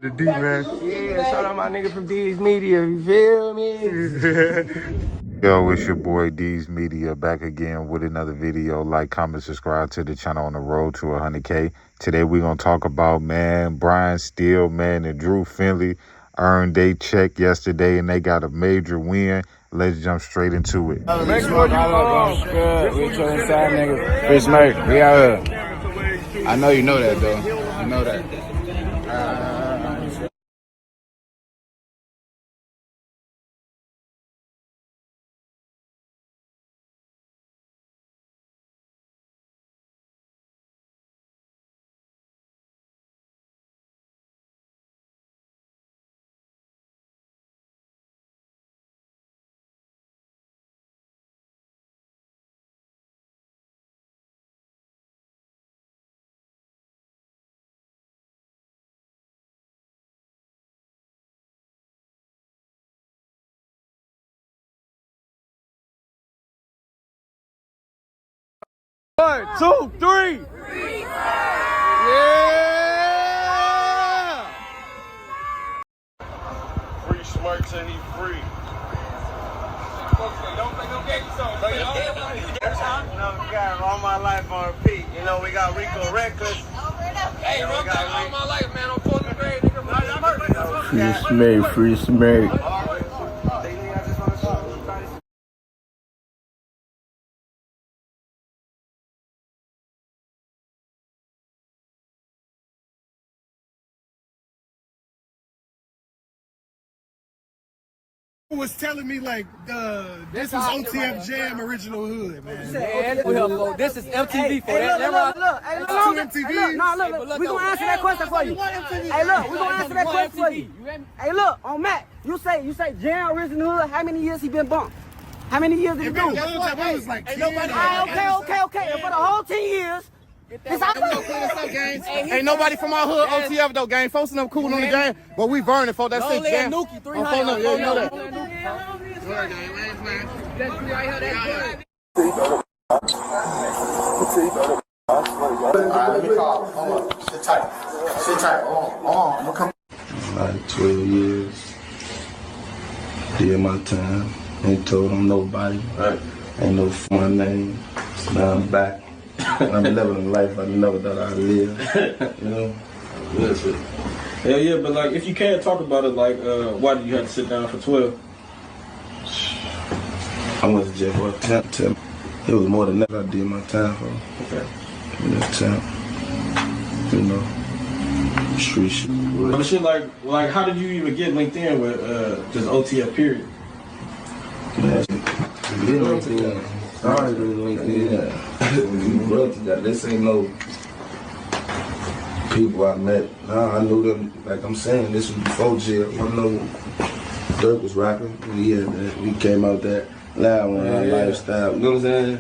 The D, man. Yeah, shout out my nigga from D's Media, you feel me? Yo, it's your boy D's Media back again with another video. Like, comment, subscribe to the channel on the road to 100K. Today we're going to talk about, man, Brian Steele, man, and Drew Finley earned their check yesterday and they got a major win. Let's jump straight into it. Make sure you good. We chill inside, nigga. Free smoke. We out here. I know you know that, though. You know that. One, two, three. Yeah! Free Smirks and he free. No, we got All My Life on repeat. You know, we got Rico Records. Hey, run back All My Life, man. I'm pulling the grade, nigga. Free smoke. Was telling me like this was OTF Jam original hood, man. This is MTV for that. Look, We gonna answer that question for you. Hey, look, we gonna answer that question for you. Hey, look, on Matt, you say Jam original hood. How many years he been bumped? How many years did he do? It was like 10. Okay. And for the whole 10 years, it's out there. Ain't nobody from our hood OTF, though, gang. Folks and them cool on the game, but we burning for that shit, gang. Nuki, 300. Yeah, you know that. Let me call. Hold on. Sit tight. Hold on. I'm gonna come. Like 12 years. Did my time. Ain't told on nobody. Right. Ain't no fun name. Now I'm back. I'm living a life I never thought I'd live. You know? That's it. Hell yeah, but like, if you can't talk about it, like, why did you have to sit down for 12? I went to jail for 10. It was more than that I did my time for. Okay. That time. You know? Street shit. But shit, like, how did you even get linked in with just OTF period? Man, LinkedIn. Sorry, LinkedIn. This ain't no people I met. Nah, I knew them. Like I'm saying, this was before jail. I know Dirk was rapping. We came out that loud on our lifestyle. You know what I'm saying?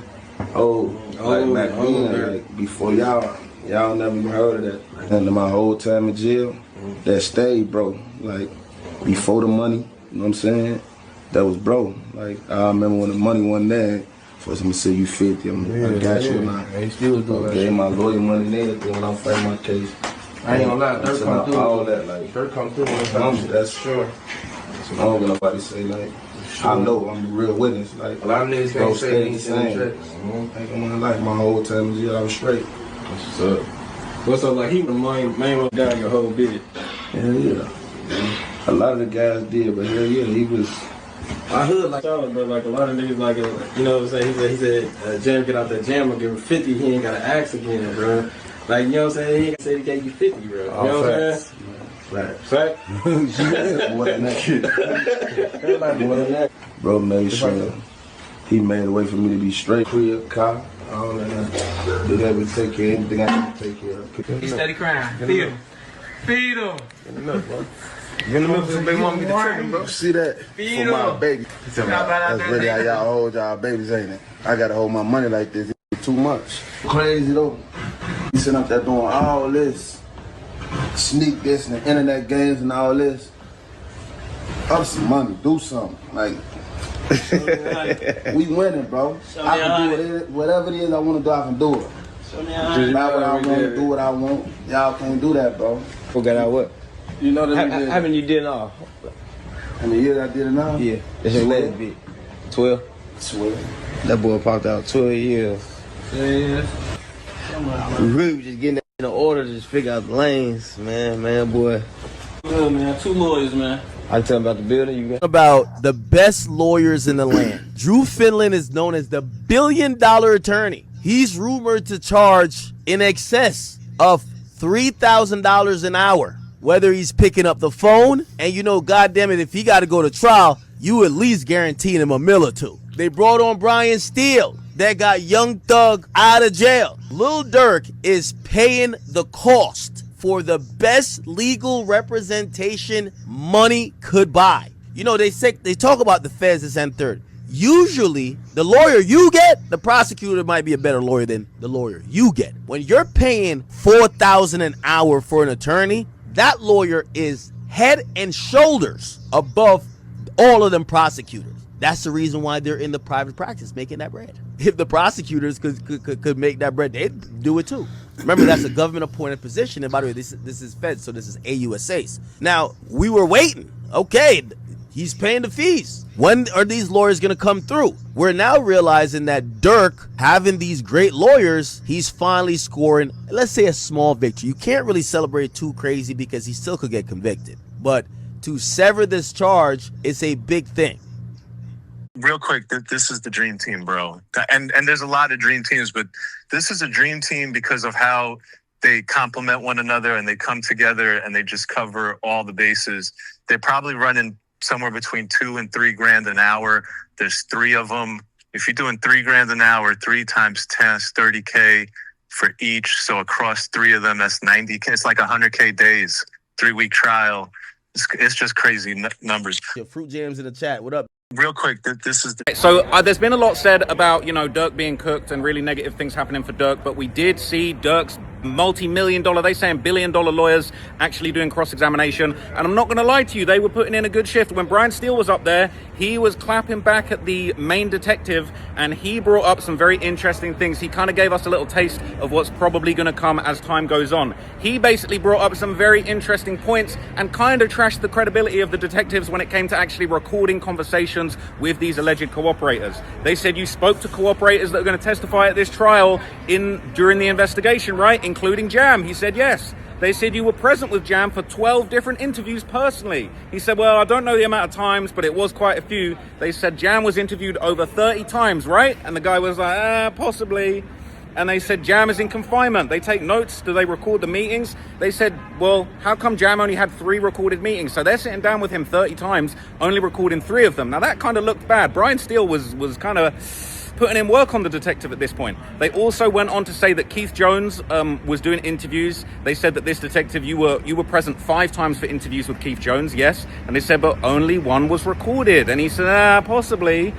Back then, like before y'all never even heard of that. And my whole time in jail, that stayed, bro. Like before the money, you know what I'm saying? That was bro. Like I remember when the money wasn't there. First, I'm gonna say you 50. I got you. And I gave my lawyer money and everything when I'm fighting my case. I ain't gonna lie, Dirk come through. All that, like, Dirk come through. That's sure. So I don't get nobody say, like, I know I'm a real witness. Like, A lot of niggas can't say they ain't seen tricks. Like, in my life, my whole time in jail, I was straight. What's up? What's up? Like, he was the main one down your whole bid. Hell yeah. A lot of the guys did, but hell yeah, he was. I heard like y'all, but like a lot of niggas like, you know what I'm saying? He said, Jam get out that jam and give him 50, he ain't gotta ask again, bro. Like, you know what I'm saying? He ain't say he gave you 50, bro. You know what I'm saying? Fact. More than that. Bro made sure he made a way for me to be straight. Crib, car, all that. Did ever take care of anything I had to take care of. He steady crying. Feed him. You in the middle of some baby mama get the tripping, bro. See that? Feed For my him. baby. That's really how y'all hold y'all babies, ain't it? I gotta hold my money like this. It's too much. Crazy though. You sitting up there doing all this, sneak this and the internet games and all this. Up some money, do something. Like, we winning, bro. I can do whatever it is I want to do, I can do it. Just not what I want to do what I want. Y'all can't do that, bro. Who got out what? You know that we did. How many you did off? How many years I did it now? Yeah. That's your latest bit. 12? 12. That boy popped out 12 years. Yeah. We really was just getting in order to just figure out the lanes, man, boy. Good, man. 2 lawyers, man. I tell him about the building you got. About the best lawyers in the land. Drew Finland is known as the billion-dollar attorney. He's rumored to charge in excess of $3,000 an hour, whether he's picking up the phone, and you know, goddamn it, if he got to go to trial, you at least guaranteed him a $1 or $2. They brought on Brian Steele, that got Young Thug out of jail. Lil Durk is paying the cost for the best legal representation money could buy. You know, they talk about the feds this and third. Usually, the lawyer you get, the prosecutor might be a better lawyer than the lawyer you get. When you're paying $4,000 an hour for an attorney, that lawyer is head and shoulders above all of them prosecutors. That's the reason why they're in the private practice making that bread. If the prosecutors could make that bread, they'd do it too. Remember, that's a government appointed position. And by the way, this is Fed, so this is AUSAs. Now, we were waiting. Okay, he's paying the fees. When are these lawyers going to come through? We're now realizing that Durk, having these great lawyers, he's finally scoring, let's say, a small victory. You can't really celebrate too crazy because he still could get convicted. But to sever this charge, it's a big thing. Real quick, this is the dream team, bro. And there's a lot of dream teams, but this is a dream team because of how they complement one another and they come together and they just cover all the bases. They're probably running somewhere between $2 and $3 grand an hour. There's 3 of them. If you're doing $3 grand an hour, 3 times 10 is 30K for each. So across 3 of them, that's 90K. It's like 100K days, 3-week trial. It's just crazy numbers. Your Fruit Jams in the chat. What up? Real quick, this is the... So there's been a lot said about, you know, Durk being cooked and really negative things happening for Durk, but we did see Durk's multi-million-dollar, they saying billion-dollar lawyers actually doing cross-examination. And I'm not going to lie to you, they were putting in a good shift. When Brian Steele was up there, he was clapping back at the main detective, and he brought up some very interesting things. He kind of gave us a little taste of what's probably going to come as time goes on. He basically brought up some very interesting points and kind of trashed the credibility of the detectives when it came to actually recording conversations with these alleged cooperators. They said you spoke to cooperators that are going to testify at this trial during the investigation, right? Including Jam. He said yes. They said you were present with Jam for 12 different interviews personally. He said, well, I don't know the amount of times, but it was quite a few. They said Jam was interviewed over 30 times, right? And the guy was like, possibly. And they said Jam is in confinement. They take notes. Do they record the meetings? They said, well, how come Jam only had 3 recorded meetings? So they're sitting down with him 30 times, only recording 3 of them. Now that kind of looked bad. Brian Steele was kind of putting in work on the detective at this point. They also went on to say that Keith Jones was doing interviews. They said that this detective, you were present 5 times for interviews with Keith Jones, yes. And they said, but only 1 was recorded. And he said, possibly.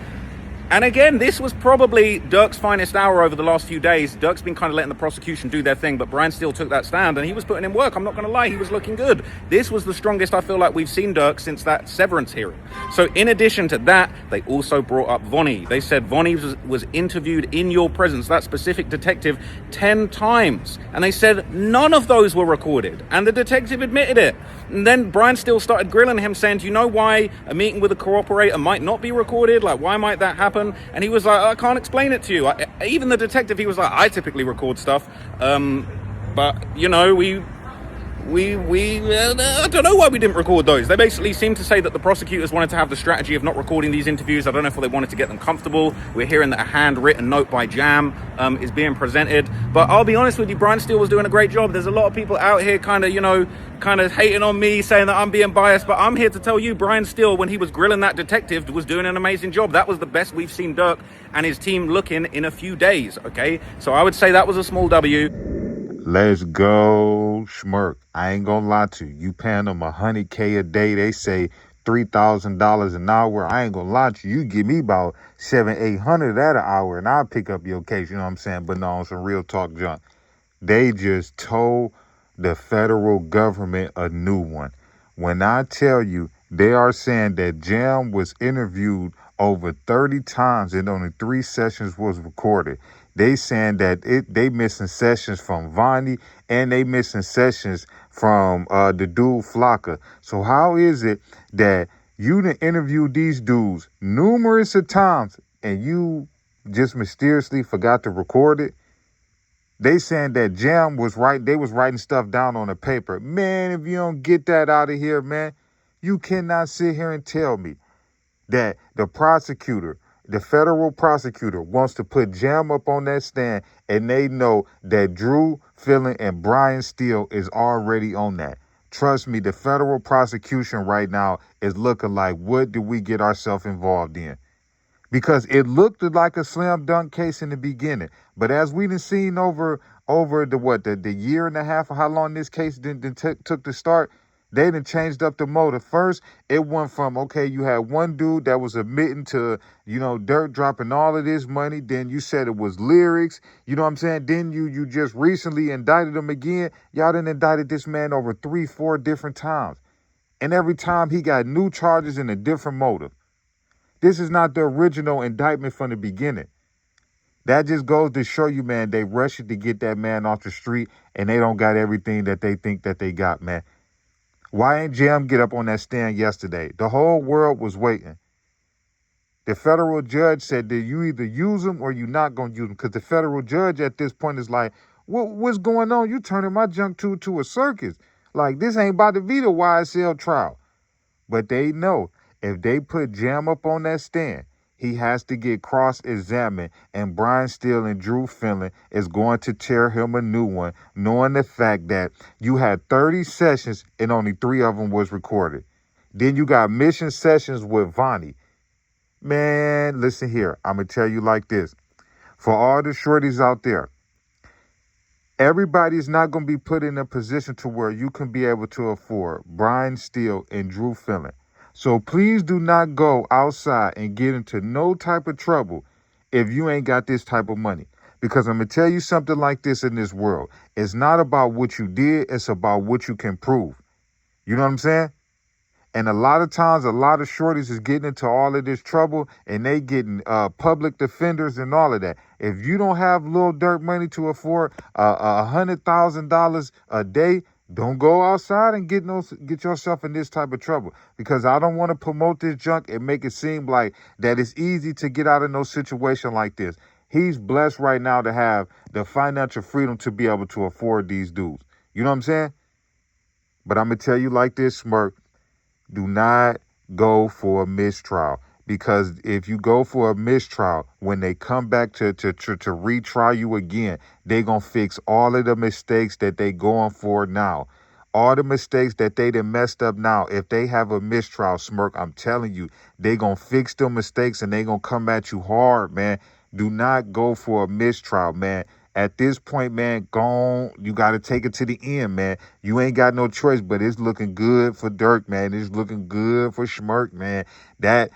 And again, this was probably Durk's finest hour over the last few days. Durk's been kind of letting the prosecution do their thing, but Brian Steele took that stand and he was putting in work. I'm not going to lie, he was looking good. This was the strongest I feel like we've seen Durk since that severance hearing. So in addition to that, they also brought up Vonni. They said Vonni was interviewed in your presence, that specific detective, 10 times. And they said none of those were recorded. And the detective admitted it. And then Brian Steele started grilling him, saying, do you know why a meeting with a cooperator might not be recorded? Like, why might that happen? And he was like, I can't explain it to you. Even the detective, he was like, I typically record stuff. But, you know, I don't know why we didn't record those. They basically seemed to say that the prosecutors wanted to have the strategy of not recording these interviews. I don't know if they wanted to get them comfortable. We're hearing that a handwritten note by Jam is being presented. But I'll be honest with you, Brian Steele was doing a great job. There's a lot of people out here kind of hating on me, saying that I'm being biased. But I'm here to tell you, Brian Steele, when he was grilling that detective, was doing an amazing job. That was the best we've seen Durk and his team looking in a few days, okay? So I would say that was a small W. Let's go, Schmirk. I ain't gonna lie to you. You paying them $100K a day. They say $3,000 an hour. I ain't gonna lie to you. You give me about $700-800 that an hour, and I'll pick up your case. You know what I'm saying? But no, on some real talk junk. They just told the federal government a new one. When I tell you, they are saying that Jam was interviewed over 30 times and only 3 sessions was recorded. They saying that they missing sessions from Vonni and they missing sessions from the dude Flocka. So how is it that you done interviewed these dudes numerous of times and you just mysteriously forgot to record it? They saying that Jam was right. They was writing stuff down on a paper. Man, if you don't get that out of here, man, you cannot sit here and tell me that the prosecutor, the federal prosecutor, wants to put Jam up on that stand and they know that Drew Fillon and Brian Steele is already on that. Trust me, the federal prosecution right now is looking like, what did we get ourselves involved in? Because it looked like a slam dunk case in the beginning. But as we done seen over the year and a half or how long this case took to start, they done changed up the motive. First, it went from, okay, you had one dude that was admitting to, Dirt dropping all of this money. Then you said it was lyrics. You know what I'm saying? Then you just recently indicted him again. Y'all done indicted this man over 3-4 different times. And every time he got new charges and a different motive. This is not the original indictment from the beginning. That just goes to show you, man, they rush it to get that man off the street and they don't got everything that they think that they got, man. Why ain't Jam get up on that stand yesterday? The whole world was waiting. The federal judge said that you either use them or you're not going to use them, because the federal judge at this point is like, what's going on? You turning my junk to a circus. Like, this ain't about to be the YSL trial. But they know if they put Jam up on that stand, he has to get cross-examined, and Brian Steele and Drew Fillon is going to tear him a new one, knowing the fact that you had 30 sessions and only 3 of them was recorded. Then you got mission sessions with Vonni. Man, listen here. I'm going to tell you like this. For all the shorties out there, everybody's not going to be put in a position to where you can be able to afford Brian Steele and Drew Fillon. So please do not go outside and get into no type of trouble if you ain't got this type of money. Because I'm going to tell you something like this in this world. It's not about what you did. It's about what you can prove. You know what I'm saying? And a lot of times, a lot of shorties is getting into all of this trouble and they getting public defenders and all of that. If you don't have Lil Durk money to afford $100,000 a day, don't go outside and get yourself in this type of trouble, because I don't want to promote this junk and make it seem like that it's easy to get out of no situation like this. He's blessed right now to have the financial freedom to be able to afford these dudes. You know what I'm saying? But I'm going to tell you like this, Smirk. Do not go for a mistrial, because if you go for a mistrial, when they come back to retry you again, they going to fix all of the mistakes that they going for now. All the mistakes that they done messed up now, if they have a mistrial, Smirk, I'm telling you, they going to fix them mistakes and they going to come at you hard, man. Do not go for a mistrial, man. At this point, man, you got to take it to the end, man. You ain't got no choice, but it's looking good for Durk, man. It's looking good for Schmirk, man. That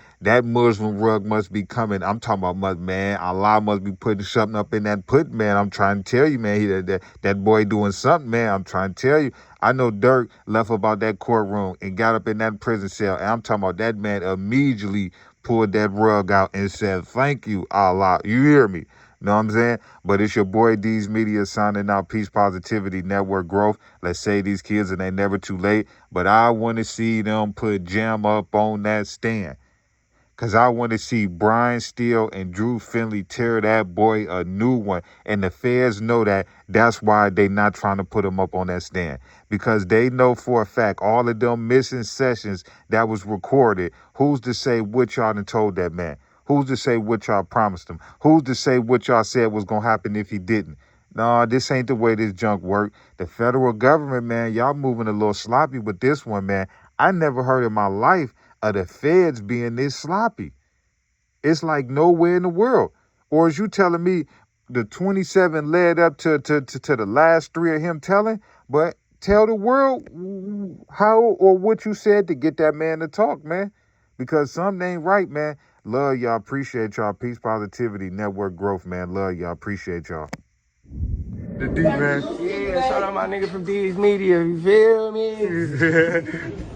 Muslim rug must be coming. I'm talking about, man, Allah must be putting something up in that put, man. I'm trying to tell you, man, that boy doing something, man. I'm trying to tell you. I know Durk left about that courtroom and got up in that prison cell, and I'm talking about that man immediately pulled that rug out and said, thank you, Allah. You hear me? Know what I'm saying? But it's your boy D's Media signing out. Peace, positivity, network growth. Let's say these kids and they never too late. But I want to see them put Jam up on that stand. Because I want to see Brian Steele and Drew Fillon tear that boy a new one. And the feds know that. That's why they not trying to put him up on that stand. Because they know for a fact all of them missing sessions that was recorded. Who's to say what y'all done told that man? Who's to say what y'all promised him? Who's to say what y'all said was going to happen if he didn't? No, this ain't the way this junk work. The federal government, man, y'all moving a little sloppy with this one, man. I never heard in my life of the feds being this sloppy. It's like nowhere in the world. Or is you telling me the 27 led up to the last 3 of him telling? But tell the world how or what you said to get that man to talk, man. Because something ain't right, man. Love y'all. Appreciate y'all. Peace, positivity, network growth, man. Love y'all. Appreciate y'all. The D, man. Yeah, shout out my nigga from D's Media. You feel me?